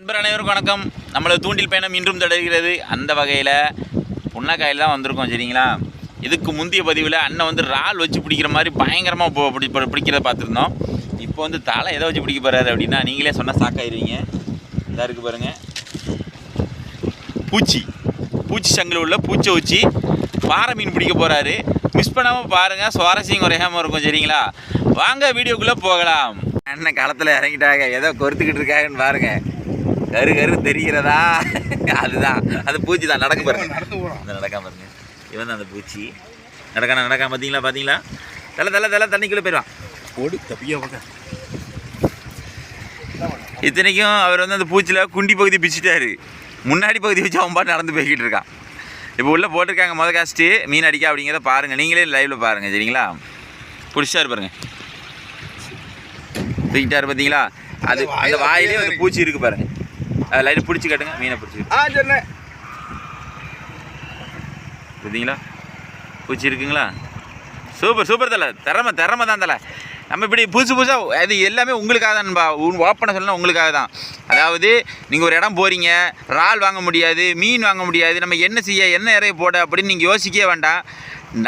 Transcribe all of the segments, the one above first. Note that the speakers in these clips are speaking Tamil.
நண்பர் அனைவருக்கும் வணக்கம். நம்மளது தூண்டில் பயணம் இன்றும் தொடர்கிறது. அந்த வகையில் புண்ணக்காயில் தான் வந்திருக்கோம். சரிங்களா, இதுக்கு முந்தைய பதிவில் அண்ணன் வந்து இறால் வச்சு பிடிக்கிற மாதிரி பயங்கரமாக பிடிக்கிறத பார்த்துருந்தோம். இப்போ வந்து தலை எதை வச்சு பிடிக்க போகிறாரு அப்படின்னா நீங்களே சொன்னால் சாக்காயிருவீங்க. இதாக இருக்குது பாருங்கள், பூச்சி சங்கில் உள்ள பூச்சை வச்சு பாறை மீன் பிடிக்க போகிறாரு. மிஸ் பண்ணாமல் பாருங்கள், சுவாரஸ்யம் குறையாமல் இருக்கும். சரிங்களா, வாங்க வீடியோக்குள்ளே போகலாம். அண்ணன் களத்தில் இறங்கிட்டாங்க, ஏதோ கொறுத்துக்கிட்டு இருக்காங்கன்னு பாருங்கள். கரு தெரிகிறதா? அதுதான், அது பூச்சி தான். நடக்க பாருங்க, அந்த நடக்காம பாருங்க. இவன் தான் அந்த பூச்சி. நடக்காம பார்த்தீங்களா? தலை தண்ணிக்குள்ளே போயிடுவான். ஓடு தப்பியா வாங்க. இத்தனைக்கும் அவர் வந்து அந்த பூச்சியில் குண்டி பகுதி பிச்சுட்டாரு. முன்னாடி பகுதி வச்சு அவன் பாட்டு நடந்து போய்கிட்டு இருக்கான். இப்போ உள்ளே போட்டிருக்காங்க மொதல் காஸ்ட்டு மீன் அடிக்க அப்படிங்கிறத பாருங்கள், நீங்களே லைவில் பாருங்கள். சரிங்களா, பிடிச்சாரு பாருங்கள், தூக்கிட்டாரு பார்த்தீங்களா? அது அந்த வாயிலே ஒரு பூச்சி இருக்குது பாருங்கள். லைட்டு பிடிச்சி காட்டுங்க, மீனை பிடிச்சி பார்த்தீங்களா? பூச்சி இருக்குங்களா? சூப்பர் தலை, திறமை தான் தலை. நம்ம இப்படி புதுசாக அது எல்லாமே உங்களுக்காக தான்ப்பா. ஓப்பனாக சொல்லணும், உங்களுக்காக தான். அதாவது நீங்கள் ஒரு இடம் போகிறீங்க, இறால் வாங்க முடியாது, மீன் வாங்க முடியாது, நம்ம என்ன செய்ய, என்ன இறைய போட அப்படின்னு நீங்கள் யோசிக்கவே வேண்டாம்.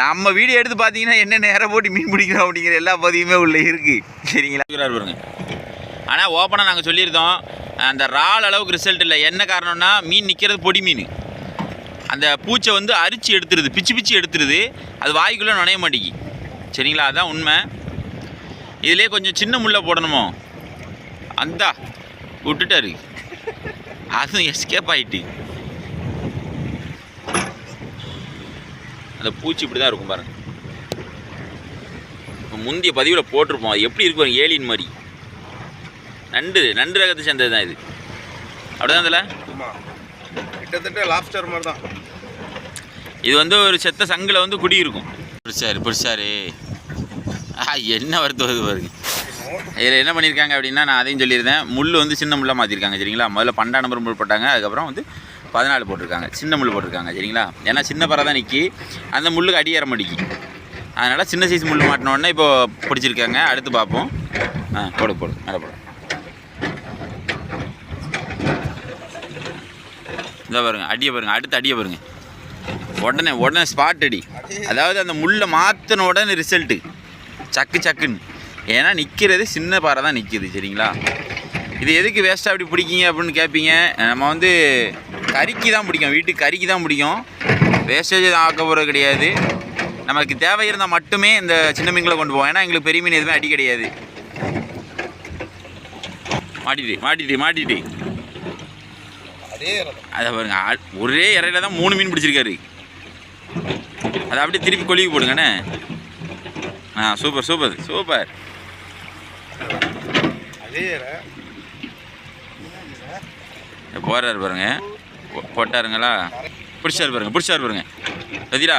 நம்ம வீடியோ எடுத்து பார்த்தீங்கன்னா என்னென்ன இறை போட்டு மீன் பிடிக்கிறோம் அப்படிங்கிற எல்லா பதிவுமே உள்ளே இருக்குது. சரிங்களா பாருங்க. ஆனால் ஓப்பனாக நாங்கள் சொல்லியிருந்தோம், அந்த இறால் அளவுக்கு ரிசல்ட் இல்லை. என்ன காரணம்னா, மீன் நிற்கிறது பொடி மீன். அந்த பூச்சை வந்து அரிச்சு எடுத்துருது, பிச்சு எடுத்துருது. அது வாய்க்குள்ளே நுழைய மாட்டேங்கி. சரிங்களா, அதுதான் உண்மை. இதிலே கொஞ்சம் சின்ன முள்ளை போடணுமோ, அந்த விட்டுட்டாரு, அதுவும் எஸ்கேப் ஆகிட்டு. அந்த பூச்சி இப்படி தான் இருக்கும் பாருங்கள். இப்போ முந்தைய பதிவில் போட்டிருப்போம், அது எப்படி இருக்கும், ஏலியன் மாதிரி. நண்டு ரகத்தை சேர்ந்தது தான் இது. அப்படிதான் இதில் கிட்டத்தட்ட லாப்ஸ்டர் மாதிரி தான். இது வந்து ஒரு செத்த சங்கில் வந்து குடி இருக்கும். பிடிச்சாரு என்ன வருது பாருங்க. இதில் என்ன பண்ணியிருக்காங்க அப்படின்னா, நான் அதையும் சொல்லியிருந்தேன், முள் வந்து சின்ன முள்ளாக மாற்றிருக்காங்க. சரிங்களா, முதல்ல 12 நம்பர் முள் போட்டாங்க, அதுக்கப்புறம் வந்து 14 போட்டிருக்காங்க, சின்ன முள் போட்டிருக்காங்க. சரிங்களா, ஏன்னா சின்ன பறை தான் நிற்கி, அந்த முள்ளுக்கு அடி ஏற மாட்டேங்கி. அதனால் சின்ன சைஸ் முள் மாட்டினோடனே இப்போ பிடிச்சிருக்காங்க. அடுத்து பார்ப்போம். போடு மேலே போடு. இதை பாருங்க, அடியை பாருங்கள், அடுத்த அடியை பாருங்கள். உடனே ஸ்பாட் அடி. அதாவது அந்த முள்ளை மாற்றின உடனே ரிசல்ட்டு சக்குன்னு. ஏன்னா நிற்கிறது சின்ன பாறை தான் நிற்கிது. சரிங்களா, இது எதுக்கு வேஸ்ட்டாக அப்படி பிடிக்கிங்க அப்படின்னு கேட்பீங்க. நம்ம வந்து கறிக்கு தான் பிடிக்கும், வீட்டுக்கு கறிக்கு தான் பிடிக்கும். வேஸ்டேஜ் ஆக்க போகிறது கிடையாது. நமக்கு தேவை இருந்தால் மட்டுமே இந்த சின்ன மீன்களை கொண்டு போவோம். ஏன்னா எங்களுக்கு பெரிய மீன் எதுவுமே அடி கிடையாது. மாட்டிட்டு அதை பாருங்க, ஒரே இறையில தான் 3 மீன் பிடிச்சிருக்காரு. அதை அப்படியே திருப்பி கொழுவி போடுங்கண்ணே. சூப்பர். போறாரு பாருங்க, போட்டாருங்களா? பிடிச்சாரு பாருங்க. பதிலா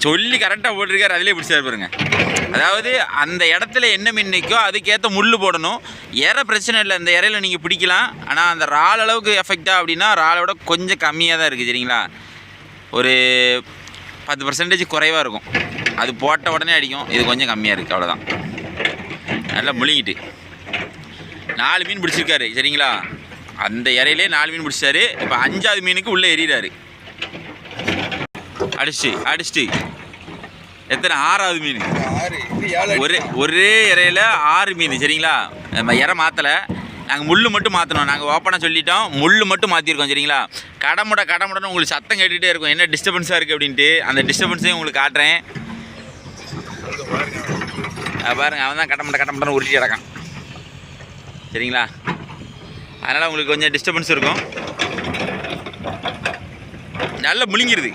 சொல்லி கரெக்டாக போட்டிருக்காரு, அதிலே பிடிச்சாரு பாருங்க. அதாவது அந்த இடத்துல என்ன மீன் நிற்கோ அதுக்கேற்ற முள் போடணும். இறை பிரச்சனை இல்லை, இந்த இறையில் நீங்கள் பிடிக்கலாம். ஆனால் அந்த இறால் அளவுக்கு எஃபெக்டாக அப்படின்னா இறாலோட கொஞ்சம் கம்மியாக தான் இருக்குது. சரிங்களா, ஒரு 10% குறைவாக இருக்கும். அது போட்ட உடனே அடிக்கும், இது கொஞ்சம் கம்மியாக இருக்குது, அவ்வளோதான். நல்லா முழுங்கிட்டு 4 மீன் பிடிச்சிருக்காரு. சரிங்களா, அந்த இறையிலே 4 மீன் பிடிச்சாரு. இப்போ 5ஆவது மீனுக்கு உள்ளே எறிகிறாரு. அடிச்சுட்டு எத்தனை, 6ஆவது மீன். ஒரே இறையில் 6 மீன். சரிங்களா, நம்ம இறை மாற்றலை, நாங்கள் முள் மட்டும் மாற்றினோம். நாங்கள் ஓப்பனாக சொல்லிட்டோம், முள் மட்டும் மாற்றிருக்கோம். சரிங்களா, கடமுடன்னு உங்களுக்கு சத்தம் கேட்டுகிட்டே இருக்கும், என்ன டிஸ்டர்பன்ஸாக இருக்குது அப்படின்ட்டு. அந்த டிஸ்டர்பன்ஸையும் உங்களுக்கு காட்டுறேன் பாருங்கள். அவன் தான் கடமுடன்னு உருட்டி கிடக்கான். சரிங்களா, அதனால் உங்களுக்கு கொஞ்சம் டிஸ்டர்பன்ஸ் இருக்கும். நல்லா முழுங்கிருது.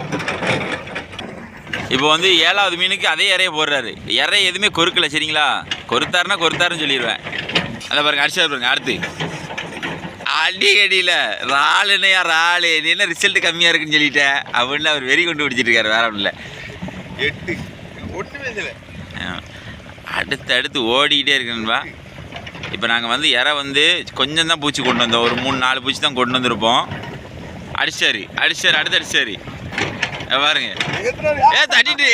இப்போ வந்து 7ஆவது மீனுக்கு அதே இறைய போடுறாரு. இறை எதுவுமே கொறுக்கலை. சரிங்களா, கொறுத்தாருன்னு சொல்லிடுவேன். அதை பாருங்க, அடிச்சாரு பாருங்க. அடுத்து அடியில் இறால் நீ என்ன ரிசல்ட் கம்மியாக இருக்குன்னு சொல்லிட்டேன் அப்படின்னு அவர் வெறி கொண்டு பிடிச்சிட்டு இருக்காரு. வேற ஒன்றும் இல்லை, 8 அடுத்து ஓடிக்கிட்டே இருக்குன்பா. இப்போ நாங்கள் வந்து இறை வந்து கொஞ்சம் தான் பூச்சி கொண்டு வந்தோம், ஒரு 3-4 பூச்சி தான் கொண்டு வந்திருப்போம். அடிச்சாரு அடுத்து அடிச்சாரு பாருங்க. தட்டிட்டு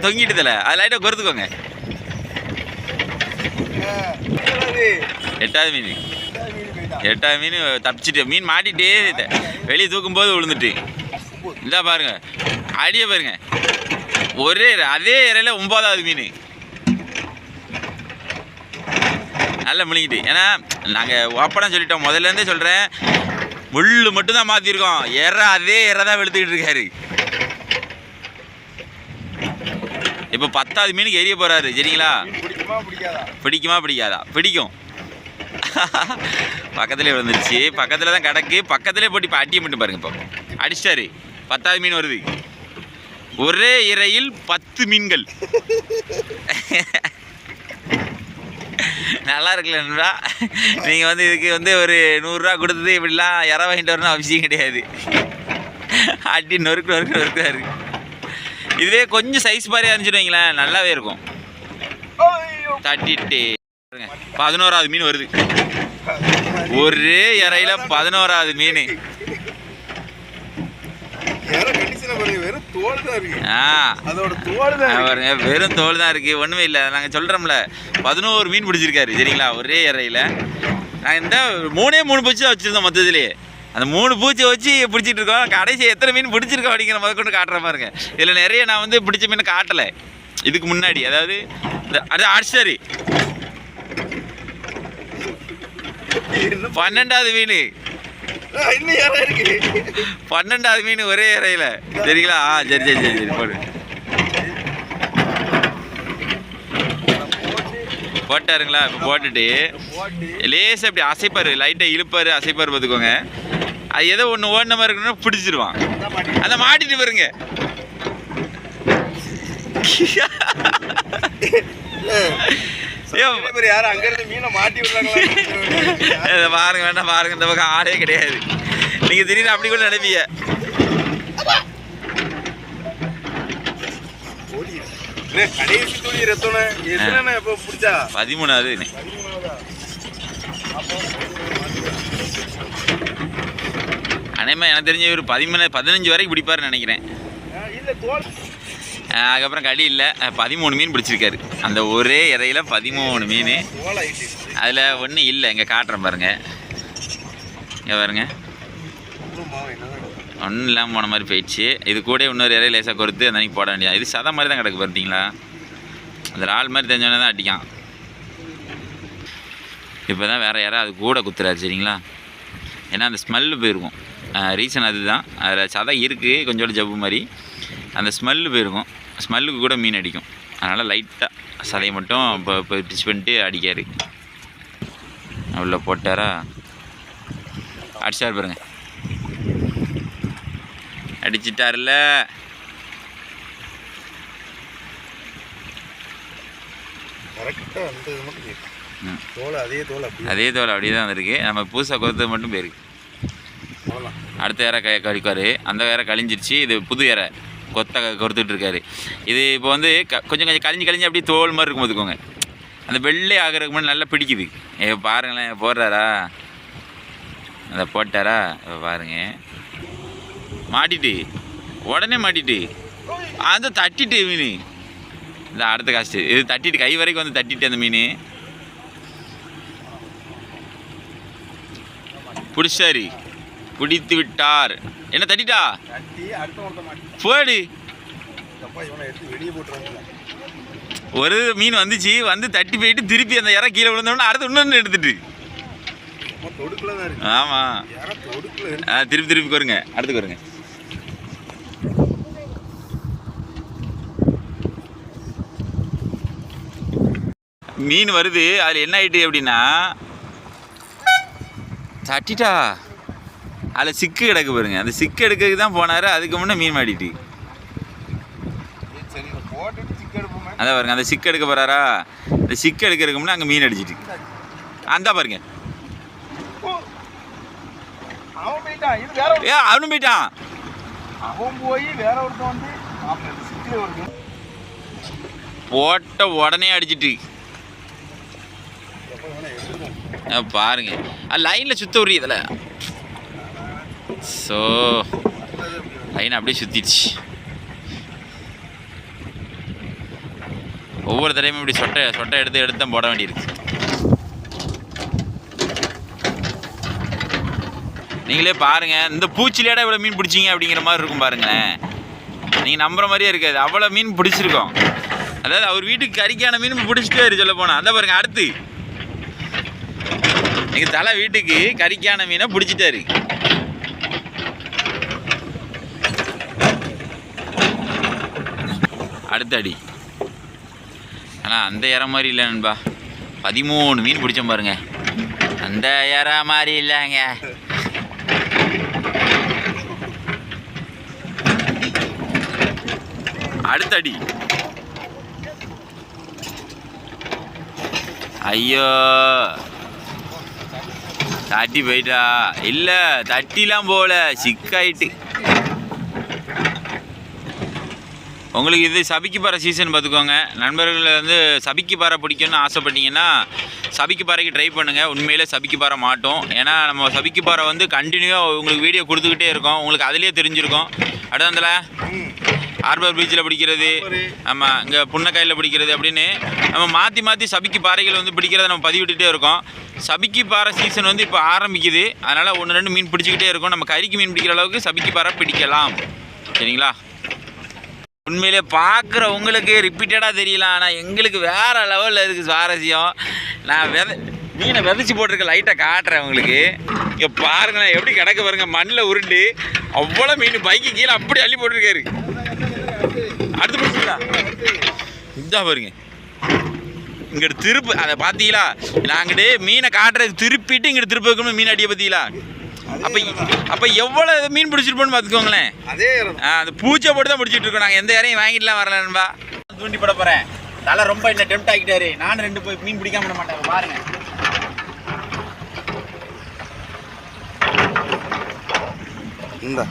தொங்கிட்டுதில்ல, அது லைட்டாக கொறுத்துக்கோங்க. எட்டாவது மீன். எட்டாவது மீன் தப்பிச்சிட்டு மீன் மாட்டிட்டு வெளியே தூக்கும்போது விழுந்துட்டு. இந்தா பாருங்க, அடியே பாருங்க, ஒரே அதே இறையில 9வது மீன் நல்லா முழுங்கிட்டு. ஏன்னா நாங்கள் ஓப்பனாக சொல்லிட்டோம், முதல்லேருந்தே சொல்கிறேன், முள் மட்டும்தான் மாற்றிருக்கோம், அதே தான் வெளுத்துக்கிட்டு இருக்காரு. இப்போ 10வது மீனுக்கு எரிய போகிறாரு. சரிங்களா? பிடிக்குமா பிடிக்காதா? பிடிக்கும். பக்கத்துலேயே விழுந்துருச்சு, பக்கத்தில் தான் கிடக்கு, பக்கத்துலேயே போட்டு இப்போ அட்டியை மட்டும் பாருங்க. இப்போ அடிச்சிட்டாரு. 10வது மீன் வருது. ஒரே இறையில் 10 மீன்கள். நல்லா இருக்குல்லா? நீங்கள் வந்து இதுக்கு வந்து ஒரு 100 ரூபா கொடுத்தது இப்படிலாம் இறை வாங்கிட்டு வரணும் அவசியம் கிடையாது. அடி நொறுக்குறாரு. இதுவே கொஞ்சம் சைஸ் மாதிரியா இருந்துச்சுன்னு வைங்களேன், நல்லாவே இருக்கும். தட்டிட்டு 11வது மீன் வருது. ஒரே இறையில 11வது மீன். வெறும் தோல் தான் இருக்கு, ஒண்ணுமே இல்லை. நாங்கள் சொல்றோம்ல 11 மீன் பிடிச்சிருக்காரு. சரிங்களா? ஒரே இறையில நாங்கள் இந்த 3 பூச்சி தான் வச்சிருந்தோம் மொத்தத்திலேயே. அந்த 3 பூச்சியை வச்சு பிடிச்சிட்டு இருக்கோம். கடைசி எத்தனை மீன் பிடிச்சிருக்கோம் அப்படிங்கிற முதல் கொண்டு காட்டுற பாருங்க. இதில் நிறைய நான் வந்து பிடிச்ச மீன் காட்டலை இதுக்கு முன்னாடி. அதாவது அது அடிச்சாரு 12வது மீன். 12வது மீன் ஒரே இறையில. சரிங்களா? சரி போடு. போட்டாருங்களா? இப்போ போட்டுட்டு லேசாக அப்படி அசைப்பார், லைட்டாக இழுப்பார், அசைப்பார். பார்த்துக்கோங்க, அது ஏதோ ஒன்று ஓடின மாதிரி இருக்கணும்னா பிடிச்சிருவான். அதை மாட்டிட்டு பாருங்க. பாருங்க, வேண்டாம் பாருங்க, இந்த பக்கம் ஆளே கிடையாது. நீங்க திடீர்னு அப்படி கூட நினைப்பீங்க. கடைசி துளி ரத்தோனே 13வது. அனைமா எனக்கு தெரிஞ்ச ஒரு 15 வரைக்கும் பிடிப்பாருன்னு நினைக்கிறேன். அதுக்கப்புறம் கடி இல்லை, 13 மீன் பிடிச்சிருக்காரு. அந்த ஒரே இறையில 13 மீன். அதில் ஒன்றும் இல்லை. இங்கே காட்டுறேன் பாருங்க. இங்கே பாருங்க, ஒன்றும் இல்லாமல் போன மாதிரி போயிடுச்சு. இது கூட இன்னொரு இறைய லேசாக கொடுத்து அந்த அன்றைக்கி போட வேண்டியது. இது சதை மாதிரி தான் கிடக்கு பார்த்தீங்களா? அந்த ஆள் மாதிரி தெரிஞ்சவனே தான் அடிக்கான். இப்போ தான் வேறு யாராவது அது கூட குத்துறாரு. சரிங்களா? ஏன்னா அந்த ஸ்மெல்லு போயிருக்கும். ரீசன் அதுதான். அதில் சதை இருக்குது, கொஞ்சோட ஜவ்வு மாதிரி. அந்த ஸ்மெல்லு போயிருக்கும். ஸ்மெல்லுக்கு கூட மீன் அடிக்கும். அதனால் லைட்டாக சதையை மட்டும் இப்போ டிச் பண்ணிட்டு அடிக்காரு. உள்ள போட்டாரா? அடிச்சார் பாருங்க, அடிச்சிட்டாருல. அதே தோல் அப்படியே தான் வந்துருக்கு. நம்ம புதுசாக கொடுத்தது மட்டும் போயிருக்கு. அடுத்த இறை கழிக்காரு. அந்த இறை கழிஞ்சிருச்சு. இது புது இறை கொத்த கொடுத்துட்டு இருக்காரு. இது இப்போ வந்து கொஞ்சம் கழிஞ்சு அப்படியே தோல் மாதிரி இருக்கும். பார்த்துக்கோங்க, அந்த வெள்ளை ஆகிறதுக்கு முன்னாடி நல்லா பிடிக்குது. பாருங்களேன், போடுறாரா? அதை போட்டாரா? பாருங்க, மாட்டிட்டு உடனே மாட்டிட்டு அந்த தட்டிட்டு மீன். இந்த அடுத்த காஸ்ட்டு இது தட்டிட்டு கை வரைக்கும் வந்து தட்டிட்டு அந்த மீன் பிடிச்சாரு. பிடித்து விட்டார். என்ன தட்டிட்டா? போடு. ஒரு மீன் வந்துச்சு, வந்து தட்டி போயிட்டு திருப்பி அந்த இறை கீழே விழுந்தோம்னா அடுத்து இன்னொன்று எடுத்துட்டு. ஆமாம், திருப்பி வருங்க, அடுத்து வருங்க. மீன் வருது. அதில் என்ன ஆகிட்டு அப்படின்னா, தட்டிட்டா அதில் சிக்கு கிடக்கு பாருங்க. அந்த சிக்கு எடுக்கிறதுக்கு தான் போனார். அதுக்கு முன்னே மீன் மாட்டிட்டு. அதான் பாருங்க, அந்த சிக்கு எடுக்க போகிறாரா? இந்த சிக்கு எடுக்கிறதுக்கு முன்னே அங்கே மீன் அடிச்சிட்டு அந்த பாருங்க. அவனும் போயிட்டான். போட்ட உடனே அடிச்சிட்டு பாருங்க. லைனில் சுத்த விடுறி இதில். ஸோ லைன் அப்படியே சுற்றிடுச்சு. ஒவ்வொரு தடையுமே இப்படி சொட்டை எடுத்து தான் போட வேண்டியிருக்கு. நீங்களே பாருங்கள், இந்த பூச்சிலேடா இவ்வளோ மீன் பிடிச்சிங்க அப்படிங்கிற மாதிரி இருக்கும் பாருங்களேன். நீங்கள் நம்புற மாதிரியே இருக்காது, அவ்வளோ மீன் பிடிச்சிருக்கோம். அதாவது அவர் வீட்டுக்கு கறிக்கான மீன் பிடிச்சிட்டே சொல்ல போனால். அதான் பாருங்கள், அடுத்து எங்கள் தலை வீட்டுக்கு கறிக்கான மீனை பிடிச்சிட்டாரு. அடுத்த அடி. ஆனால் அந்த இற மாதிரி இல்லை நண்பா, 13 மீன் பிடிச்சோம் பாருங்க. அந்த இற மாதிரி இல்லைங்க. அடுத்த அடி. ஐயோ தட்டி போயிட்டா. இல்லை தட்டிலாம் போகல, சிக்காயிட்டு. உங்களுக்கு இது சபிக்கு பாறை சீசன் பார்த்துக்கோங்க நண்பர்கள். வந்து சபிக்கு பாறை பிடிக்கணும்னு ஆசைப்பட்டீங்கன்னா சபிக்கு பாறைக்கு ட்ரை பண்ணுங்கள். உண்மையிலே சபிக்கு பாறை மாட்டோம். ஏன்னா நம்ம சபிக்கு பாறை வந்து கண்டினியூவாக உங்களுக்கு வீடியோ கொடுத்துக்கிட்டே இருக்கோம். உங்களுக்கு அதிலே தெரிஞ்சிருக்கும். அடுத்ததில் ஹார்பர் பீச்சில் பிடிக்கிறது, ஆமாம் இங்கே புன்னக்காயில் பிடிக்கிறது அப்படின்னு நம்ம மாற்றி மாற்றி சபிக்கு பாறைகள் வந்து பிடிக்கிறத நம்ம பதிவிட்டுகிட்டே இருக்கோம். சபிக்கு பாறை சீசன் வந்து இப்போ ஆரம்பிக்குது. அதனால் 1-2 மீன் பிடிச்சிக்கிட்டே இருக்கும். நம்ம கறிக்கு மீன் பிடிக்கிற அளவுக்கு சபிக்கு பாறை பிடிக்கலாம். சரிங்களா? உண்மையிலே பார்க்குற உங்களுக்கு ரிப்பீட்டடாக தெரியலாம். ஆனால் எங்களுக்கு வேறு லெவலில் இருக்குது சுவாரஸ்யம். நான் மீனை விதைச்சி போட்டிருக்க லைட்டாக காட்டுறேன் உங்களுக்கு. இங்கே பாருங்களேன் எப்படி கிடக்க பாருங்க, மண்ணில் உருண்டு அவ்வளோ மீன் பைக்கு கீழே அப்படி அள்ளி போட்டிருக்காரு. அடுத்து பிடிச்சிங்களா? இதான் பாருங்க, இங்கிட்டு திருப்பு அதை பார்த்தீங்களா? நாங்கிட்டு மீனை காட்டுறதுக்கு திருப்பிட்டு இங்கிட்டு திருப்ப வைக்கணும் மீன் அடியை பார்த்தீங்களா? அப்போ எவ்வளோ மீன் பிடிச்சிருப்போன்னு பார்த்துக்கோங்களேன். அதே அந்த பூச்சை போட்டு தான் பிடிச்சிட்டு இருக்கோம். நாங்கள் எந்த யாரையும் வாங்கிட்டுலாம் வரலன்பா. தூண்டி போட போகிறேன். தலை ரொம்ப என்ன டெம்ட் ஆகிட்டாரு. நானும் 2 போய் மீன் பிடிக்காம விட மாட்டேன். பாருங்க இந்த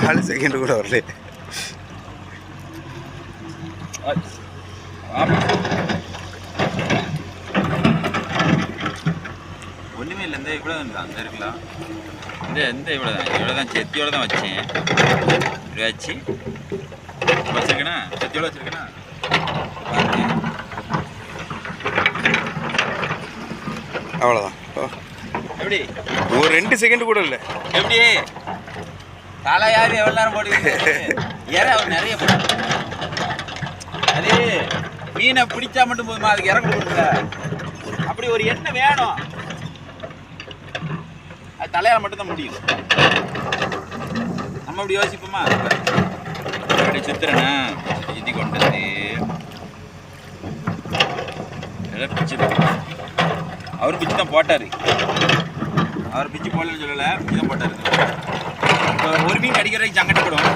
4 செகண்ட் கூட வரல. ஒன்றுமே இல்லை. இந்த இவ்வளோ தான் அந்த இருக்கலாம். இந்த இவ்வளோ தான் செத்தியோட தான் வச்சேன். இப்படி வச்சு வச்சுருக்கேண்ணா, செத்தியோட வச்சுருக்கேண்ணா. அவ்வளோதான். எப்படி ஒரு 2 செகண்ட் கூட இல்லை. எப்படி தலை யார் எவ்வளோ நேரம் போட்டுக்கிட்டு இற அவர் நிறைய போட்டு. அது மீனை பிடிச்சா மட்டும் போதுமா, அதுக்கு இறங்க கொடுக்குற அப்படி ஒரு எண்ணெய் வேணும். அது தலையால் மட்டும்தான் முடியும். நம்ம அப்படி யோசிப்போமா? அப்படி சுத்துறேன்னா இது கொண்டு வந்து எல்லாம் பிச்சு தான். அவர் பிச்சு தான் போட்டார். அவர் பிச்சு போடலன்னு சொல்லலை, பிச்சு தான் போட்டார். இப்போ ஒரு மீன் கடிக்கிறதுக்கு சங்கடப்படும்.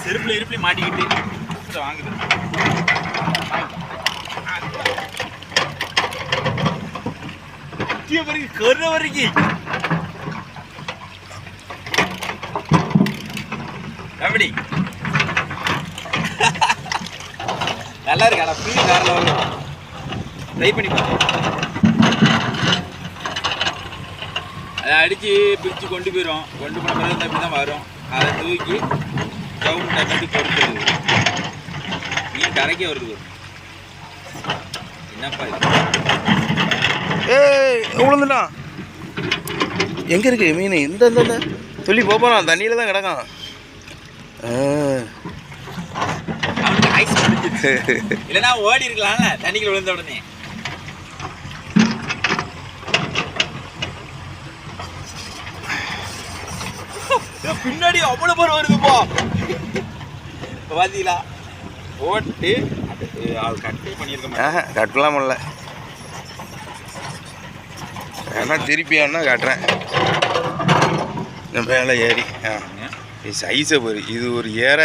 செருப்பில் இருப்பிலையும் மாட்டிக்கிட்டு வாங்குது. கரு வரைக்கும் எப்படி நல்லா இருக்கு. ஆனால் மீன் வேற லெவல். ட்ரை பண்ணி பார்த்தேன். அதை அடித்து பிரித்து கொண்டு போயிடும். கொண்டு போன பிறகு தப்பி தான் வரும். அதை தூக்கி சவுண்ட் தப்பிட்டு பொறுத்துருது. மீன் கரைக்கே வருது. என்னப்பா விழுந்துட்டான். எங்கே இருக்கு மீன்? இந்த சொல்லி போப்பான். தண்ணியில் தான் கிடக்கான். அவனுக்கு ஐஸ் முடிஞ்சிருச்சு. இல்லைன்னா ஓடி இருக்கலாம்ல தண்ணிக்குள்ள விழுந்த உடனே. பின்னாடி அவ்வளோ பேர் வருதுப்பா. இப்போ பார்த்தீங்களா போட்டு அது கட்டே பண்ணியிருக்கேன். கட்டலாம் இல்லை. ஏன்னா திருப்பி வேணா காட்டுறேன். மேலே ஏறி சைஸை போரு. இது ஒரு ஏற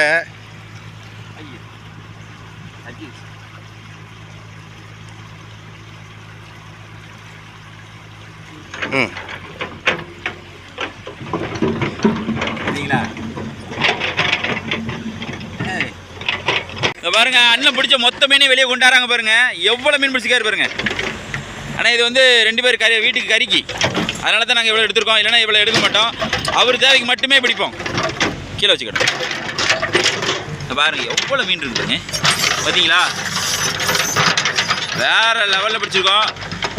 பாருங்க. அண்ணன் பிடிச்ச மொத்த மீனே வெளியே கொண்டாடுறாங்க பாருங்க. எவ்வளோ மீன் பிடிச்சிக்காரு பாருங்க. ஆனால் இது வந்து 2 பேர் வீட்டுக்கு கறிக்கு. அதனால தான் நாங்கள் இவ்வளோ எடுத்துருக்கோம். இல்லைன்னா இவ்வளோ எடுக்க மாட்டோம். அவர் தேவைக்கு மட்டுமே பிடிப்போம். கீழே வச்சுக்கிட்டோம். பாருங்க எவ்வளோ மீன் இருக்குங்க பார்த்தீங்களா? வேறு லெவலில் பிடிச்சிருக்கோம்.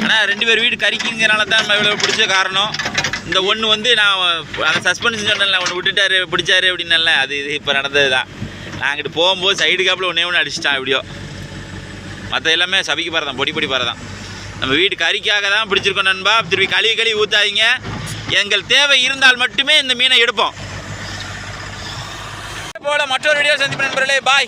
ஆனால் 2 பேர் வீடு கறிக்குங்கிறனால தான் நம்ம இவ்வளோ பிடிச்ச காரணம். இந்த ஒன்று வந்து நான் அந்த சஸ்பென்ஸ் சொன்னேன்ல, ஒன்று விட்டுட்டாரு பிடிச்சாரு அப்படின்னல, அது இது இப்போ நடந்தது தான். நான் அங்கிட்டு போகும்போது சைடு காப்பில் ஒன்று அடிச்சிட்டான் எப்படியோ. மற்ற எல்லாமே சபிக்கு பாரு தான், பொடி பாரு தான். நம்ம வீடு கறிக்காக தான் பிடிச்சிருக்கோம் நண்பா. திருப்பி கழுவி ஊற்றாதீங்க. எங்கள் தேவை இருந்தால் மட்டுமே இந்த மீனை எடுப்போம். போல மற்றொரு வீடியோ சந்திப்பு நண்பர்களே. பாய்.